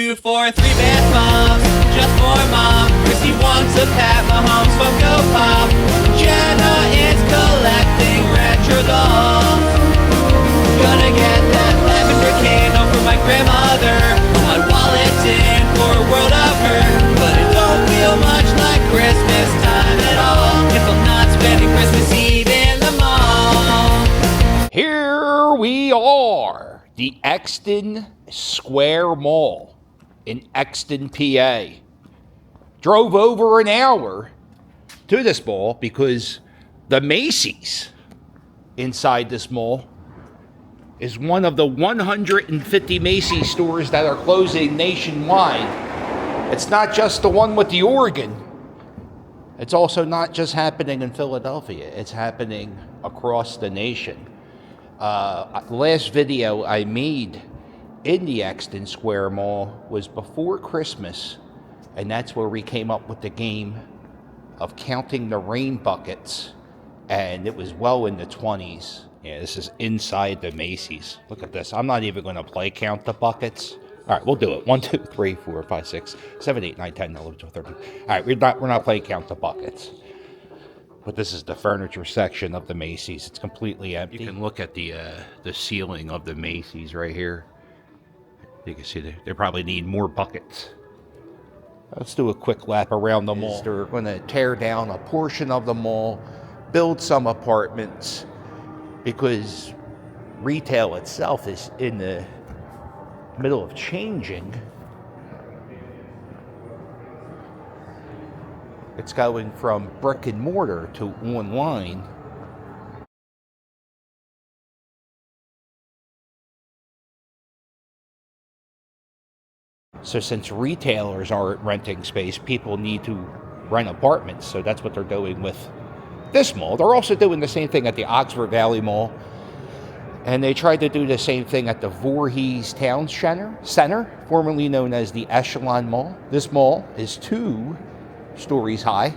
2 for 3 bath bombs, just for mom. Chrissy wants a Pat Mahomes Funko Pop. Jenna is collecting retro dolls. Gonna get that lavender candle for my grandmother. My wallet's in for a world of hurt, but it don't feel much like Christmas time at all if I'm not spending Christmas Eve in the mall. Here we are, the EXTON Square Mall in EXTON, PA. Drove over an hour to this mall because the Macy's inside this mall is one of the 150 Macy's stores that are closing nationwide. It's not just the one with the organ. It's also not just happening in Philadelphia. It's happening across the nation. The last video I made in the EXTON Square Mall was before Christmas, and that's where we came up with the game of counting the rain buckets, and it was well in the 20s. Yeah, this is inside the Macy's. Look at this. I'm not even going to play count the buckets. All right, we'll do it. 1, 2, 3, 4, 5, 6, 7, 8, 9, 10, 11, 12, 13. All right, we're not playing count the buckets. But this is the furniture section of the Macy's. It's completely empty. You can look at the ceiling of the Macy's right here. You can see they probably need more buckets. Let's do a quick lap around the mall. They're going to tear down a portion of the mall, build some apartments, because retail itself is in the middle of changing. It's going from brick and mortar to online. So since retailers aren't renting space, people need to rent apartments. So that's what they're doing with this mall. They're also doing the same thing at the Oxford Valley Mall. And they tried to do the same thing at the Voorhees Town Center, formerly known as the Echelon Mall. This mall is 2 stories high.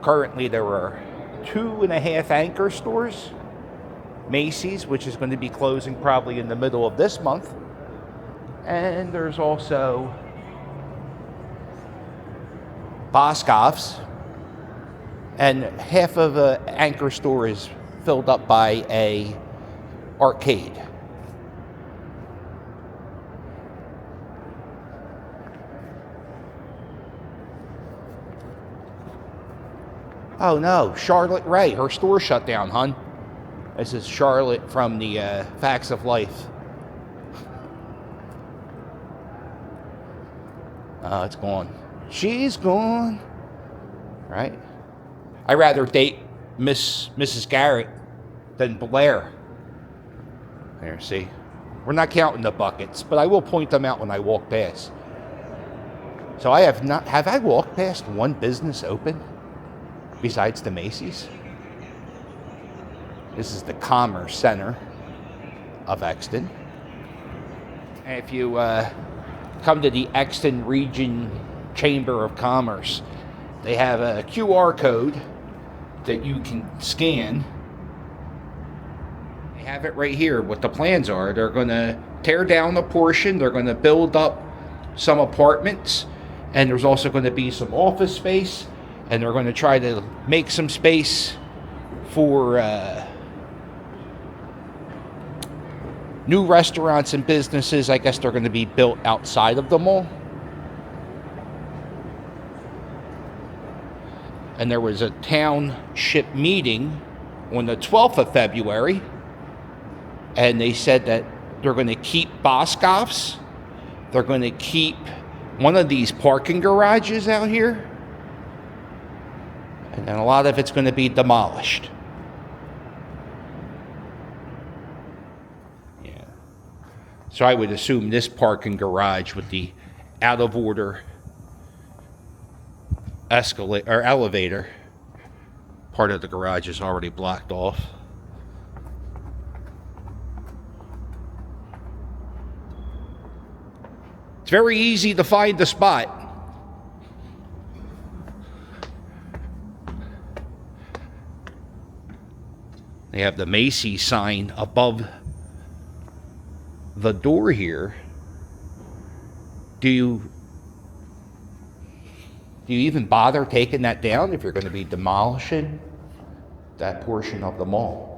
Currently, there are 2.5 anchor stores. Macy's, which is going to be closing probably in the middle of this month. And there's also Boscov's. And half of an anchor store is filled up by a arcade. Oh no, Charlotte Ray, her store shut down, hun. This is Charlotte from the Facts of Life. Oh, it's gone. She's gone. Right? I'd rather date Mrs. Garrett than Blair. There, see? We're not counting the buckets, but I will point them out when I walk past. So have I walked past one business open besides the Macy's? This is the Commerce Center of EXTON. And if you come to the EXTON Region Chamber of Commerce, they have a QR code that you can scan. They have it right here, what the plans are. They're going to tear down a portion, they're going to build up some apartments, and there's also going to be some office space, and they're going to try to make some space for new restaurants and businesses. I guess they're going to be built outside of the mall. And there was a township meeting on the 12th of February, and they said that they're going to keep Boscov's. They're going to keep one of these parking garages out here, and then a lot of it's going to be demolished. Yeah. So I would assume this parking garage with the out of order elevator, part of the garage is already blocked off. It's very easy to find the spot. They have the Macy sign above the door here, do you even bother taking that down if you're going to be demolishing that portion of the mall?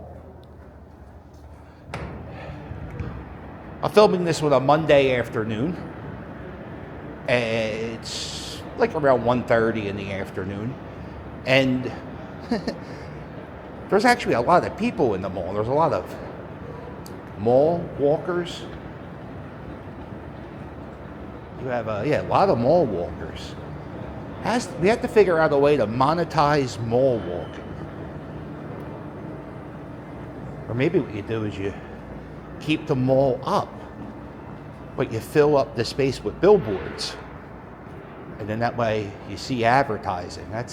I'm filming this on a Monday afternoon. It's like around 1:30 in the afternoon. And there's actually a lot of people in the mall. There's a lot of mall walkers. You have a lot of mall walkers. We have to figure out a way to monetize mall walking. Or maybe what you do is you keep the mall up, but you fill up the space with billboards. And then that way you see advertising. I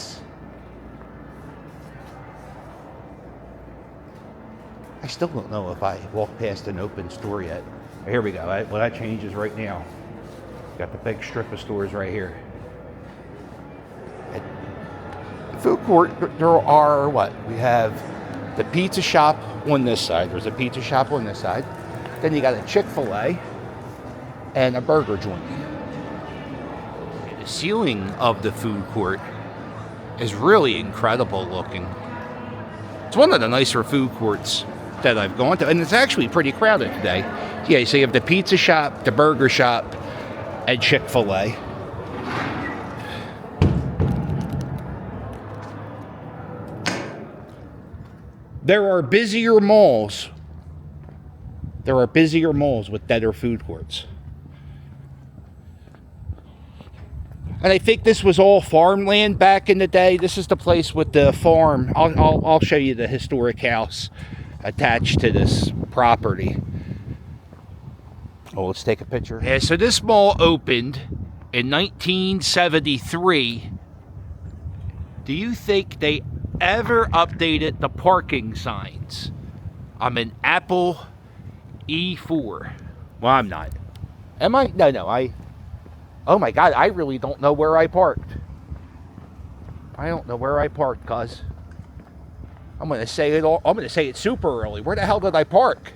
still don't know if I walked past an open store yet. Here we go. Well, that changes right now. Got the big strip of stores right here. At the food court, there are we have the pizza shop on this side. There's a pizza shop on this side. Then you got a Chick-fil-A and a burger joint. The ceiling of the food court is really incredible looking. It's one of the nicer food courts that I've gone to, and it's actually pretty crowded today. Yeah, so you have the pizza shop, the burger shop, and Chick-fil-A. There are busier malls. With better food courts. And I think this was all farmland back in the day. This is the place with the farm. I'll show you the historic house attached to this property. Oh, let's take a picture. Yeah, so this mall opened in 1973. Do you think they ever updated the parking signs? I'm an Apple E4. Well, I'm not. Am I? No, oh my God, I really don't know where I parked. I don't know where I parked, cuz I'm going to say it super early. Where the hell did I park?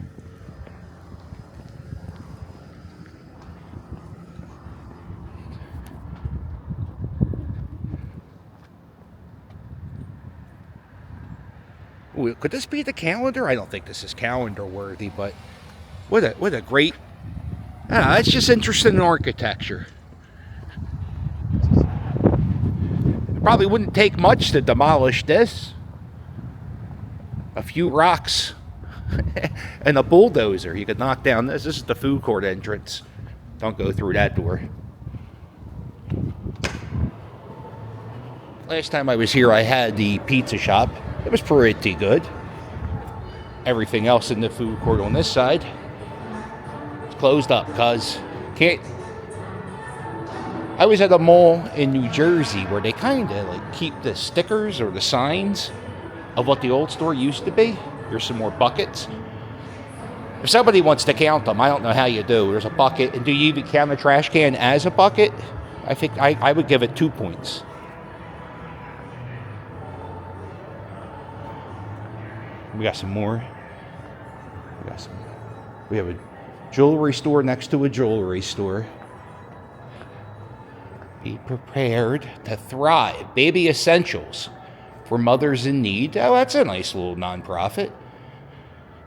Ooh, could this be the calendar? I don't think this is calendar worthy, but what a great, it's just interesting in architecture. It probably wouldn't take much to demolish this. A few rocks and a bulldozer. You could knock down this. This is the food court entrance. Don't go through that door. Last time I was here, I had the pizza shop. It was pretty good. Everything else in the food court on this side is closed up because I was at a mall in New Jersey where they kind of like keep the stickers or the signs of what the old store used to be. Here's some more buckets. If somebody wants to count them, I don't know how you do. There's a bucket, and do you even count a trash can as a bucket? I think I would give it 2 points. We got some more. We have a jewelry store next to a jewelry store. Be prepared to thrive. Baby essentials for mothers in need. Oh, that's a nice little nonprofit.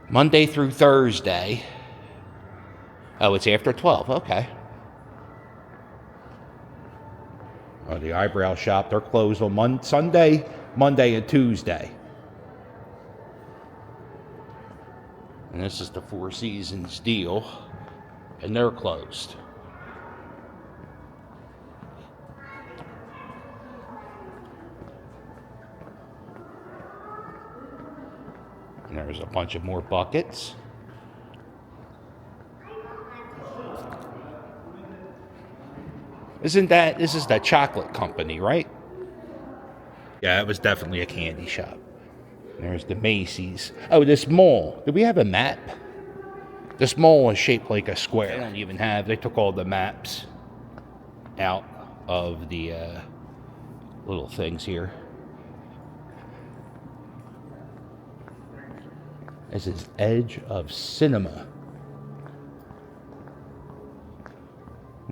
Monday through Thursday. Oh, it's after 12. Okay. Oh, the eyebrow shop, they're closed on Sunday, Monday, and Tuesday. And this is the Four Seasons deal, and they're closed. And there's a bunch of more buckets. This is the chocolate company, right? Yeah, it was definitely a candy shop. There's the Macy's. Oh, this mall. Do we have a map? This mall is shaped like a square. They took all the maps out of the little things here. This is Edge of Cinema.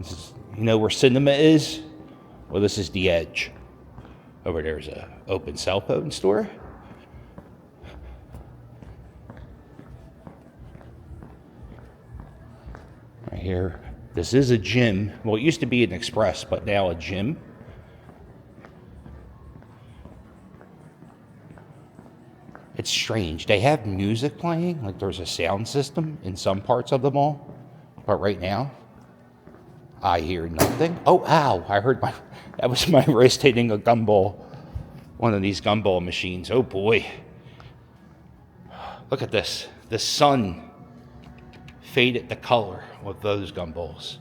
This is, you know where cinema is? Well, this is the edge. Over there's a open cell phone store. Right here, this is a gym. Well, it used to be an express, but now a gym. It's strange. They have music playing, like there's a sound system in some parts of the mall. But right now, I hear nothing. Oh, ow. I heard that was my wrist hitting a gumball. One of these gumball machines. Oh, boy. Look at this. The sun faded the color with those gumballs.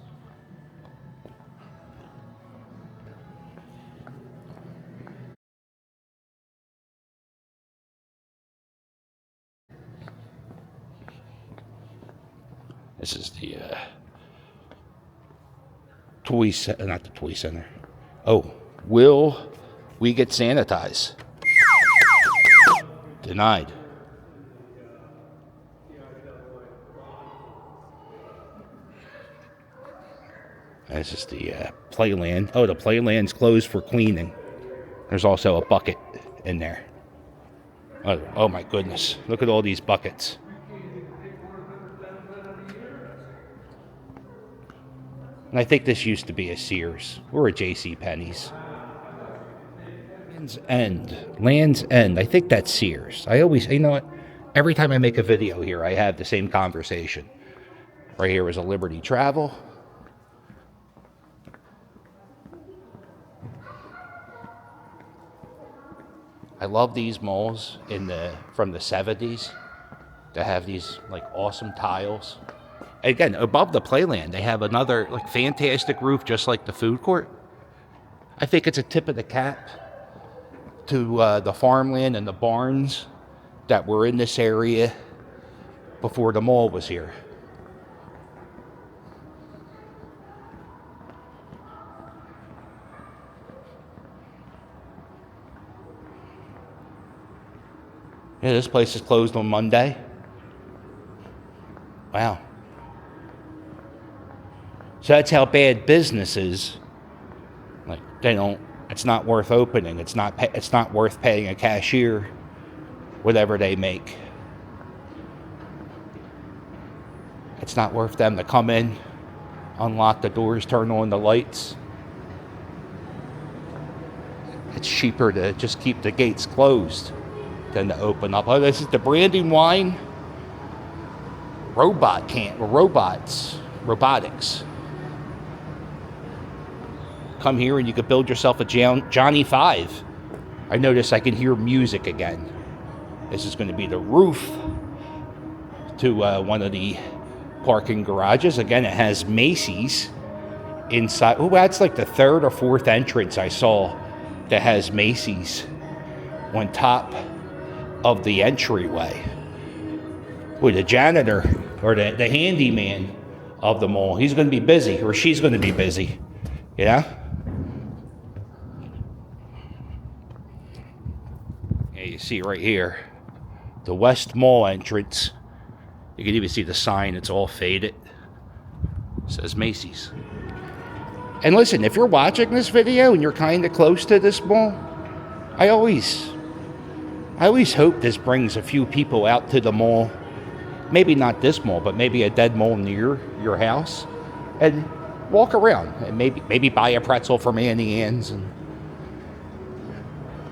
This is the toy center, not the toy center. Oh, will we get sanitized? Denied. This is the playland. Oh, the playland's closed for cleaning. There's also a bucket in there. Oh my goodness. Look at all these buckets. And I think this used to be a Sears or a J.C. Penney's. Land's End. I think that's Sears. You know what? Every time I make a video here, I have the same conversation. Right here was a Liberty Travel. I love these malls from the 70s to have these like awesome tiles. Again, above the playland, they have another like fantastic roof, just like the food court. I think it's a tip of the cap to the farmland and the barns that were in this area before the mall was here. Yeah, this place is closed on Monday. Wow. So that's how bad business is. Like it's not worth opening. It's not worth paying a cashier whatever they make. It's not worth them to come in, unlock the doors, turn on the lights. It's cheaper to just keep the gates closed than to open up. Oh, this is the Brandywine robotics. Come here and you could build yourself a Johnny 5. I notice I can hear music again. This is going to be the roof to one of the parking garages. Again, it has Macy's inside. Oh, that's like the third or fourth entrance I saw that has Macy's on top of the entryway. With the janitor or the handyman of the mall, he's going to be busy, or she's going to be busy. Yeah? Yeah, you see right here, the West Mall entrance. You can even see the sign, it's all faded. It says Macy's. And listen, if you're watching this video and you're kind of close to this mall, I always hope this brings a few people out to the mall. Maybe not this mall, but maybe a dead mall near your house, and walk around and maybe buy a pretzel from Annie Ann's. And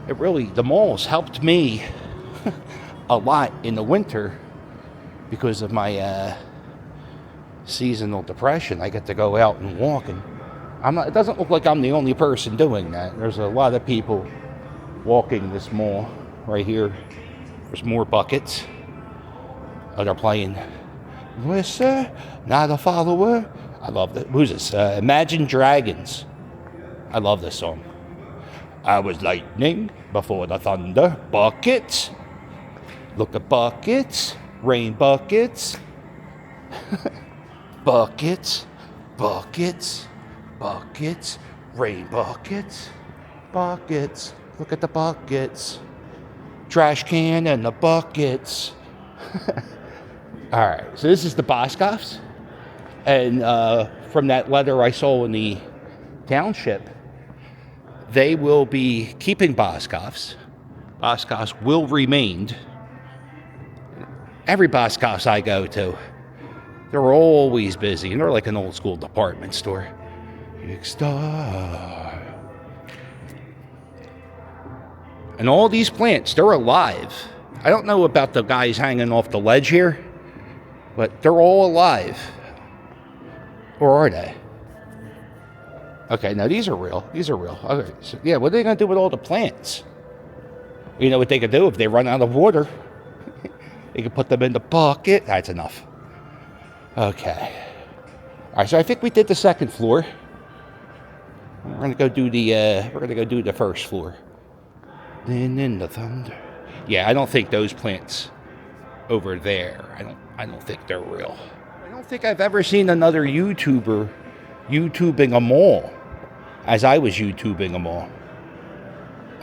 the malls helped me a lot in the winter because of my seasonal depression. I get to go out and walk, and it doesn't look like I'm the only person doing that. There's a lot of people walking this mall right here. There's more buckets. Oh, they're playing Listen, Not a Follower. I love that. Who's this? Imagine Dragons. I love this song. I was lightning before the thunder. Buckets. Look at buckets. Rain buckets. Buckets. Buckets. Buckets. Rain buckets. Buckets. Look at the buckets. Trash can and the buckets. All right, so this is the Boscovs. And from that letter I saw in the township, they will be keeping Boscovs. Boscovs will remain. Every Boscovs I go to, they're always busy, and they're like an old school department store. And all these plants, they're alive. I don't know about the guys hanging off the ledge here, but they're all alive. Or are they? Okay, now these are real. These are real. Okay, so yeah, what are they going to do with all the plants? You know what they could do if they run out of water? They could put them in the bucket. That's enough. Okay. All right, so I think we did the second floor. We're going to go do the first floor. And then the thunder. Yeah, I don't think those plants over there, I don't think they're real. I don't think I've ever seen another YouTuber YouTubing a mall as I was YouTubing a mall.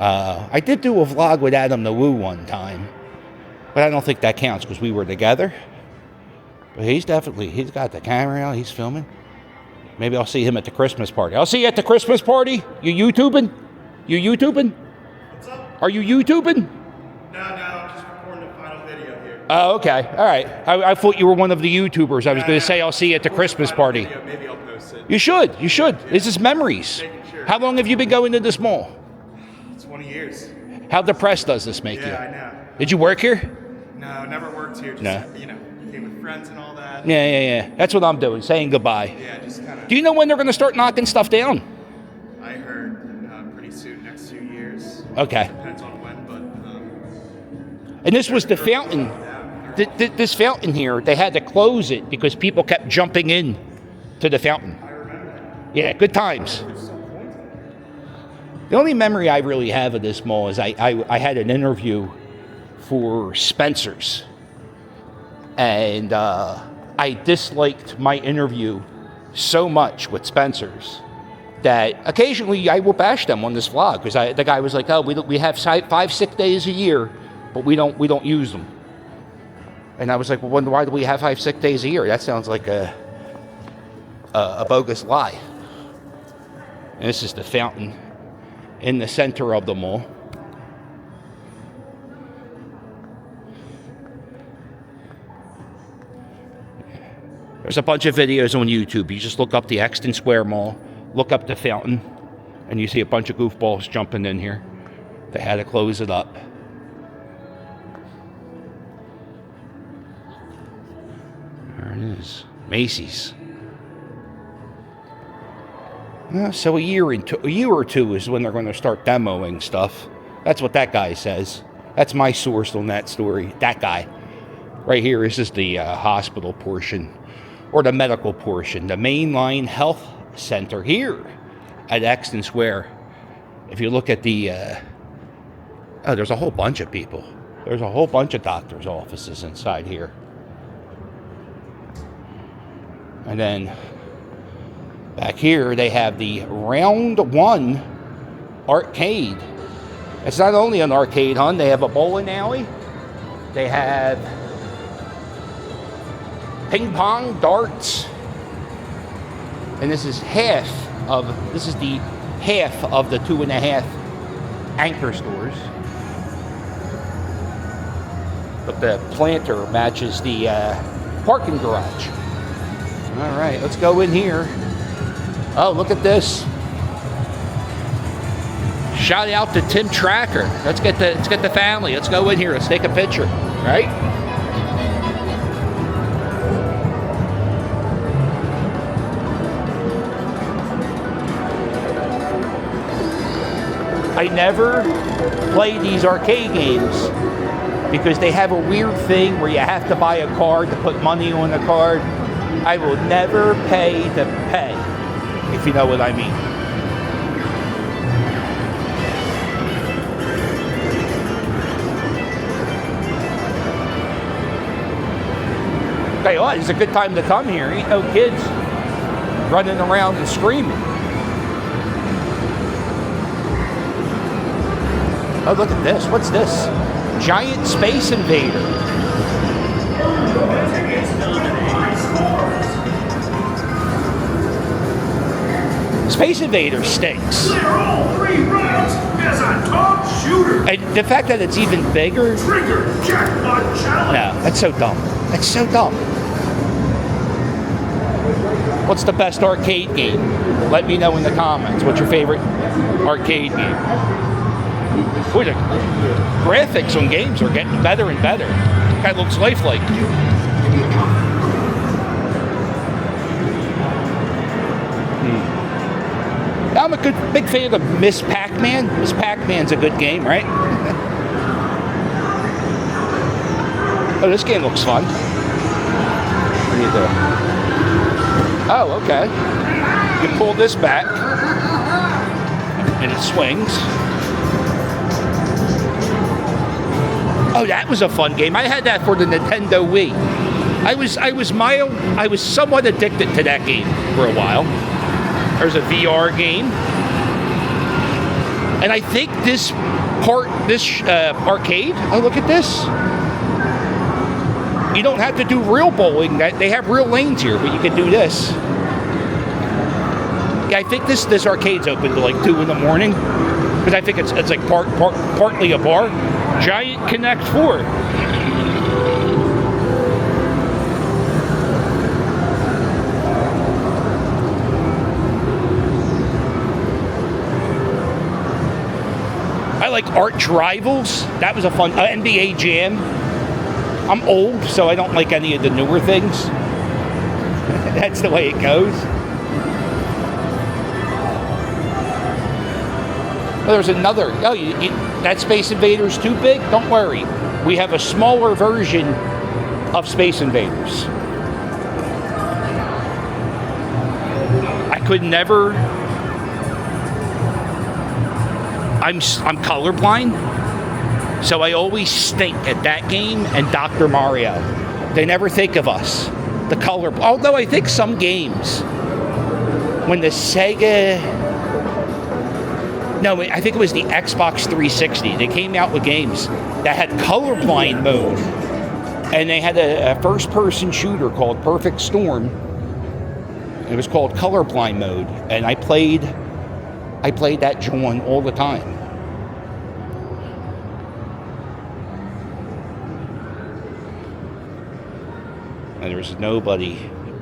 I did do a vlog with Adam the Woo one time, but I don't think that counts because we were together. But he's got the camera out, he's filming. Maybe I'll see him at the Christmas party. I'll see you at the Christmas party. You YouTubing? What's up? Are you YouTubing? No, just recording the final video here. Oh, okay. All right. I thought you were one of the YouTubers. I was going to say I'll see you at the Christmas party. Video, maybe I'll post it. You should. This is memories. Sure. How long have you been going to this mall? 20 years. How depressed does this make you? Yeah, I know. Did you work here? No, never worked here. Just, came with friends and all that. Yeah. That's what I'm doing, saying goodbye. Yeah, just kind of. Do you know when they're going to start knocking stuff down? I heard pretty soon, next 2 years. Okay. Depends on when, but. And this was the fountain. This fountain here, they had to close it because people kept jumping in to the fountain. I remember that. Yeah, good times. The only memory I really have of this mall is I had an interview for Spencer's. And I disliked my interview so much with Spencer's that occasionally I will bash them on this vlog because the guy was like, "Oh, we have 5 sick days a year, but we don't use them." And I was like, "Well, why do we have 5 sick days a year? That sounds like a bogus lie." And this is the fountain in the center of the mall. There's a bunch of videos on YouTube. You just look up the EXTON Square Mall, look up the fountain, and you see a bunch of goofballs jumping in here. They had to close it up. There it is. Macy's. So a year or two is when they're going to start demoing stuff. That's what that guy says. That's my source on that story. That guy. Right here, this is the hospital portion. Or the medical portion, the mainline health center here at EXTON Square. If you look at the, there's a whole bunch of people. There's a whole bunch of doctors' offices inside here. And then back here, they have the Round 1 arcade. It's not only an arcade, hon. They have a bowling alley. They have ping pong, darts, and this is the half of the 2.5 anchor stores. But the planter matches the parking garage. All right, let's go in here. Oh, look at this! Shout out to Tim Tracker. Let's get the family. Let's go in here. Let's take a picture. Right? I never play these arcade games because they have a weird thing where you have to buy a card to put money on the card. I will never pay to pay, if you know what I mean. Tell you what, it's a good time to come here. Ain't no kids running around and screaming. Oh, look at this. What's this? Giant Space Invader. Space Invaders stinks. Clear all 3 rounds as a top shooter. And the fact that it's even bigger, Trigger jackpot challenge. no, that's so dumb. That's so dumb. What's the best arcade game? Let me know in the comments. What's your favorite arcade game? Boy, the graphics on games are getting better and better. Kind of looks lifelike. I'm a big fan of Miss Pac-Man. Miss Pac-Man's a good game, right? Oh, this game looks fun. What do you do? Oh, okay. You pull this back, and it swings. Oh, that was a fun game. I had that for the Nintendo Wii. I was somewhat addicted to that game for a while. There's a VR game, and I think this arcade. Oh, look at this. You don't have to do real bowling. They have real lanes here, but you can do this. Yeah, I think this arcade's open to like 2 in the morning, because I think it's like partly a bar. Giant Connect 4. I like Arch Rivals. That was a fun NBA Jam. I'm old, so I don't like any of the newer things. That's the way it goes. Well, there's another. Oh, that Space Invaders too big? Don't worry. We have a smaller version of Space Invaders. I could never. I'm colorblind, so I always stink at that game and Dr. Mario. They never think of us. The color. Although I think some games, when the Sega. No, I think it was the Xbox 360. They came out with games that had colorblind mode, and they had a first-person shooter called Perfect Storm. It was called colorblind mode, and I played that joint all the time. And there's nobody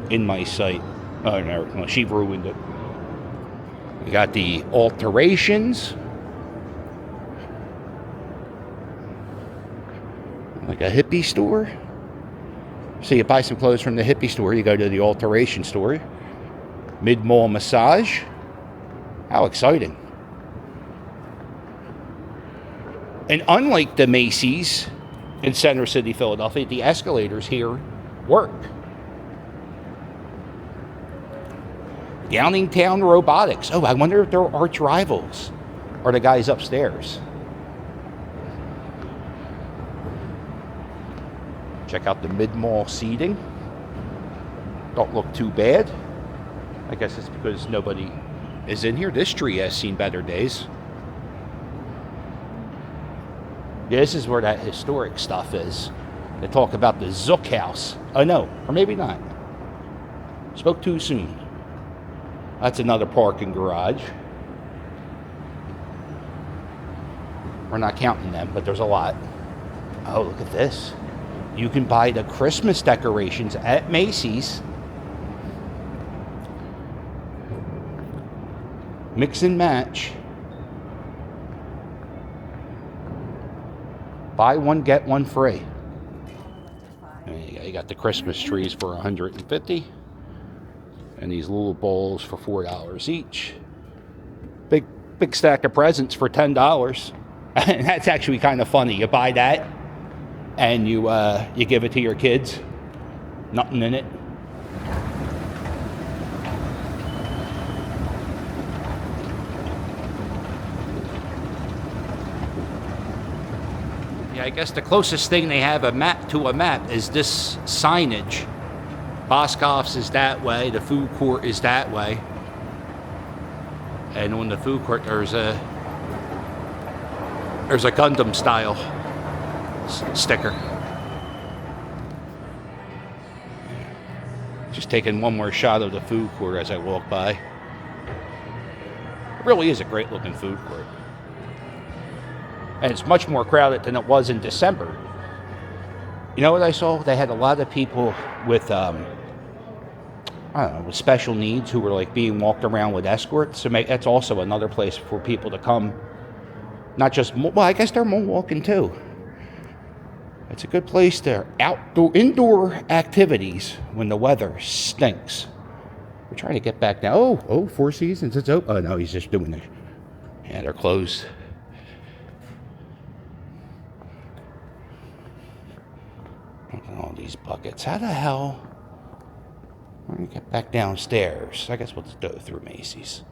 in my sight. Oh no, she ruined it. We got the alterations. Like a hippie store. So you buy some clothes from the hippie store, you go to the alteration store. Mid-mall massage. How exciting. And unlike the Macy's in Center City, Philadelphia, the escalators here work. Downingtown Robotics. Oh, I wonder if they're arch rivals or the guys upstairs. Check out the mid-mall seating. Don't look too bad. I guess it's because nobody is in here. This tree has seen better days. Yeah, this is where that historic stuff is. They talk about the Zook house. Oh no, or maybe not. Spoke too soon. That's another parking garage. We're not counting them, but there's a lot. Oh, look at this. You can buy the Christmas decorations at Macy's. Mix and match. Buy one, get one free. You got the Christmas trees for $150. And these little bowls for $4 each. Big stack of presents for $10. And that's actually kind of funny. You buy that and you give it to your kids. Nothing in it. Yeah, I guess the closest thing they have to a map is this signage. Boscov's is that way, the food court is that way. And on the food court there's a Gundam style sticker. Just taking one more shot of the food court as I walk by. Really is a great looking food court. And it's much more crowded than it was in December. You know what I saw? They had a lot of people with, I don't know, with special needs who were like being walked around with escorts. So that's also another place for people to come. Not just, well, I guess they're mall walking too. It's a good place to indoor activities when the weather stinks. We're trying to get back now. Oh, Four Seasons, it's open. Oh no, he's just doing it. Yeah, they're closed. All these buckets. How the hell? We're gonna get back downstairs. I guess we'll just go through Macy's.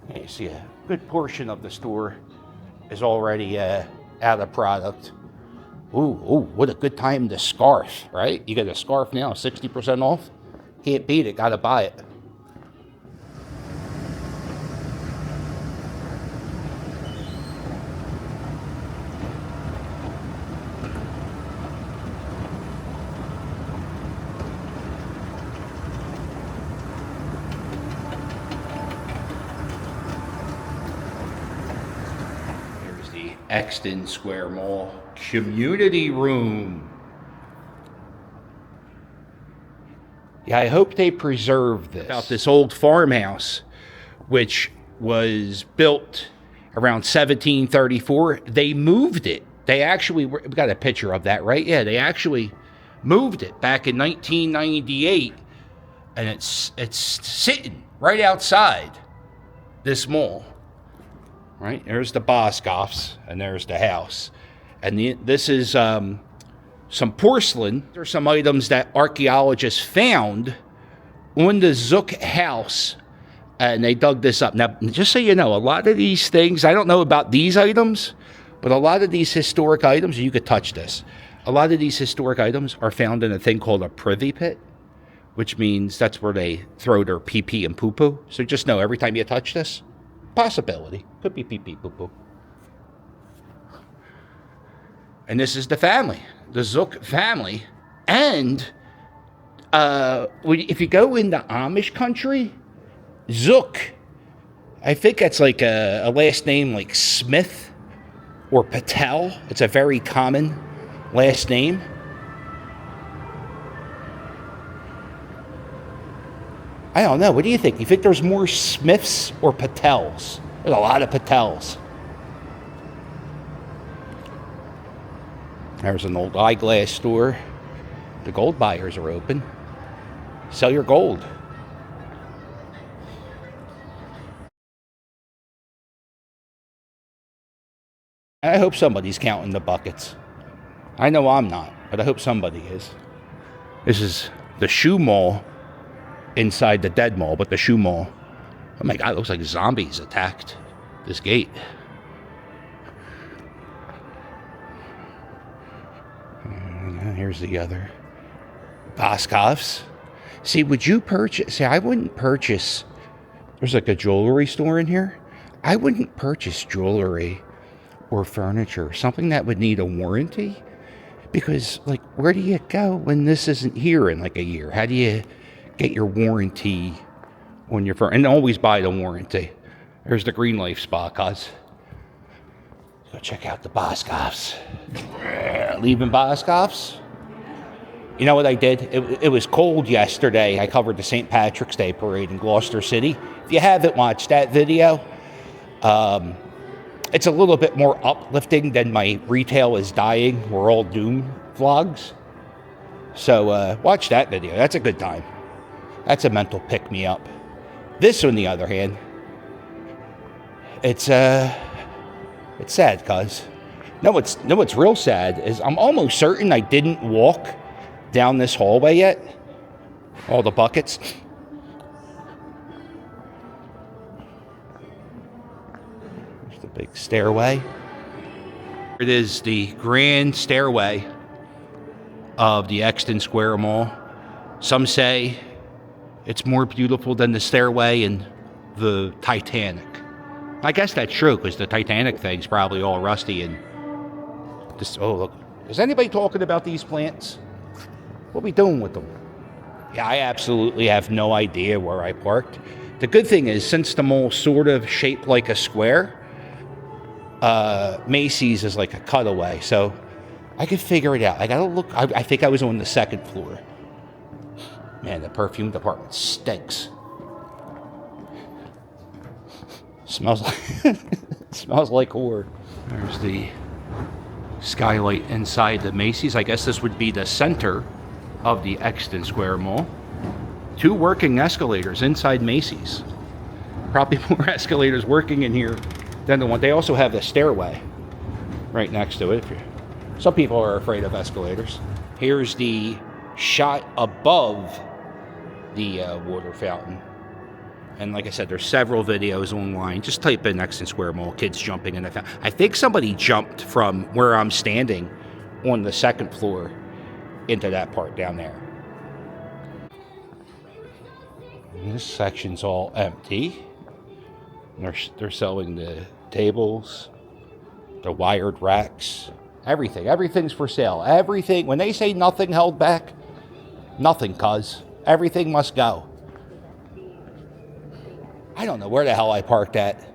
Yeah, you see a good portion of the store is already out of product. Ooh, what a good time to scarf, right? You get a scarf now, 60% off. Can't beat it, gotta buy it. EXTON Square Mall community room. Yeah, I hope they preserve this. About this old farmhouse, which was built around 1734. They moved it. They actually, we got a picture of that, right? Yeah, they actually moved it back in 1998, and it's sitting right outside this mall. Right, there's the Boscovs, and there's the house. And this is some porcelain. There's some items that archaeologists found on the Zook house, and they dug this up. Now, just so you know, a lot of these things, I don't know about these items, but a lot of these historic items, you could touch this. A lot of these historic items are found in a thing called a privy pit, which means that's where they throw their pee-pee and poo-poo. So just know, every time you touch this, possibility. Could be pee-pee, poo-poo. And this is the family, the Zook family. And if you go into Amish country, Zook, I think that's like a last name like Smith or Patel. It's a very common last name. I don't know. What do you think? You think there's more Smiths or Patels? There's a lot of Patels. There's an old eyeglass store. The gold buyers are open. Sell your gold. I hope somebody's counting the buckets. I know I'm not, but I hope somebody is. This is the shoe mall. Inside the dead mall, but the shoe mall. Oh my God, it looks like zombies attacked this gate. And here's the other Boscovs. See, would you purchase? See, I wouldn't purchase. There's like a jewelry store in here. I wouldn't purchase jewelry or furniture, something that would need a warranty. Because, like, where do you go when this isn't here in like a year? How do you get your warranty on your phone? And always buy the warranty. There's the Green Life spot, cuz. Go check out the Boscovs. Leaving Boscovs. You know what I did? It was cold yesterday. I covered the St. Patrick's Day parade in Gloucester City. If you haven't watched that video, it's a little bit more uplifting than my Retail is Dying, We're All Doomed vlogs. So watch that video. That's a good time. That's a mental pick-me-up. This, on the other hand, it's sad, cuz. No, what's real sad is I'm almost certain I didn't walk down this hallway yet. All the buckets. There's the big stairway. It is the grand stairway of the EXTON Square Mall. Some say it's more beautiful than the stairway in the Titanic. I guess that's true, because the Titanic thing's probably all rusty and just, oh, look. Is anybody talking about these plants? What are we doing with them? Yeah, I absolutely have no idea where I parked. The good thing is, since the mall's sort of shaped like a square, Macy's is like a cutaway, so I could figure it out. I gotta look. I think I was on the second floor. Man, the perfume department stinks. Smells like smells like whore. There's the skylight inside the Macy's. I guess this would be the center of the EXTON Square Mall. 2 working escalators inside Macy's. Probably more escalators working in here than the one. They also have the stairway right next to it. Some people are afraid of escalators. Here's the shot above the water fountain. And like I said, there's several videos online. Just type in EXTON Square Mall, kids jumping in the fountain. I think somebody jumped from where I'm standing on the second floor into that part down there. And this section's all empty. They're selling the tables, the wired racks, everything. Everything's for sale. Everything. When they say nothing held back, nothing, cuz. Everything must go. I don't know where the hell I parked at.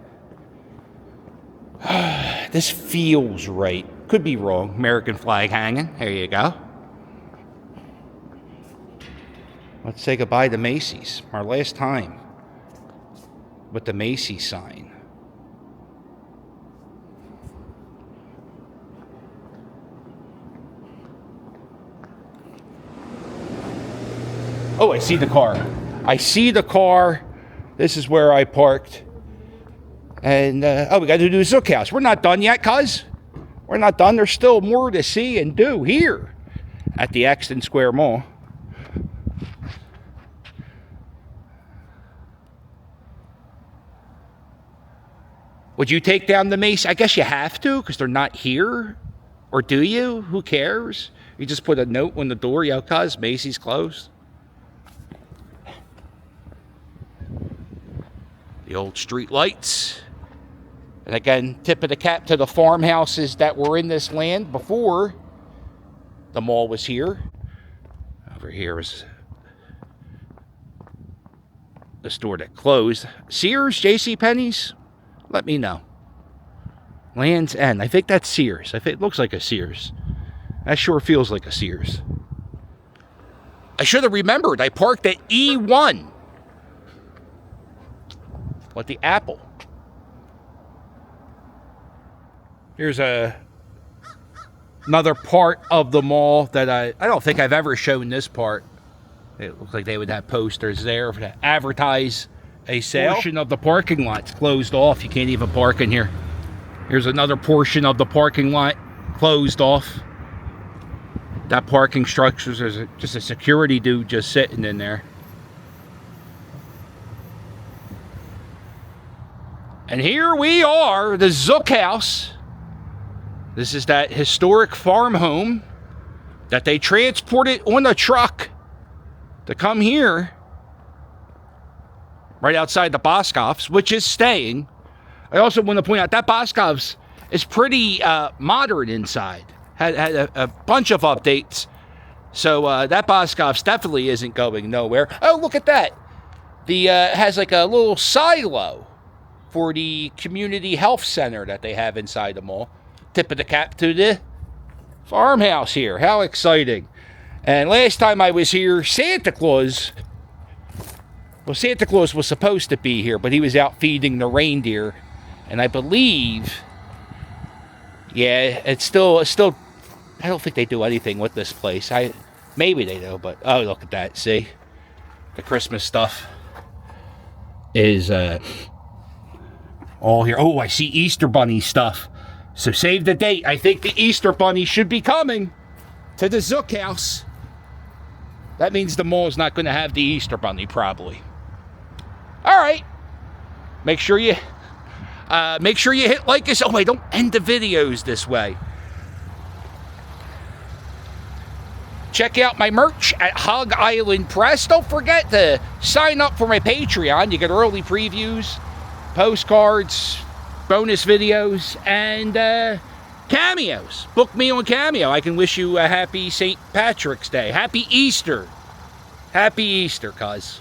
This feels right. Could be wrong. American flag hanging. There you go. Let's say goodbye to Macy's. Our last time with the Macy sign. Oh, I see the car. I see the car. This is where I parked. And, oh, we got to do the Zook house. We're not done yet, cuz. We're not done. There's still more to see and do here at the EXTON Square Mall. Would you take down the Macy? I guess you have to, because they're not here. Or do you? Who cares? You just put a note on the door, yo, cuz, Macy's closed. The old street lights. And again, tip of the cap to the farmhouses that were in this land before the mall was here. Over here is the store that closed. Sears, JCPenney's? Let me know. Land's End. I think that's Sears. I think it looks like a Sears. That sure feels like a Sears. I should have remembered. I parked at E1. What the Apple. Here's another part of the mall that I don't think I've ever shown this part. It looks like they would have posters there to advertise a sale. Portion of the parking lot's closed off. You can't even park in here. Here's another portion of the parking lot closed off. That parking structure, there's just a security dude just sitting in there. And here we are, the Zook house. This is that historic farm home that they transported on a truck to come here, right outside the Boscov's, which is staying. I also want to point out that Boscov's is pretty modern inside. Had a bunch of updates. So that Boscov's definitely isn't going nowhere. Oh, look at that. The has like a little silo for the community health center that they have inside the mall. Tip of the cap to the farmhouse here. How exciting. And last time I was here, Santa Claus was supposed to be here, but he was out feeding the reindeer. And I believe, yeah, it's still, I don't think they do anything with this place. Maybe they do, but, oh, look at that. See? The Christmas stuff is all here. Oh, I see Easter Bunny stuff. So save the date. I think the Easter Bunny should be coming to the Zook house. That means the mall's not going to have the Easter Bunny, probably. All right. Make sure you hit like us. Oh, I don't end the videos this way. Check out my merch at Hog Island Press. Don't forget to sign up for my Patreon. You get early previews, postcards, bonus videos, and Cameos. Book me on Cameo. I can wish you a happy St. Patrick's Day. Happy Easter. Happy Easter, cuz.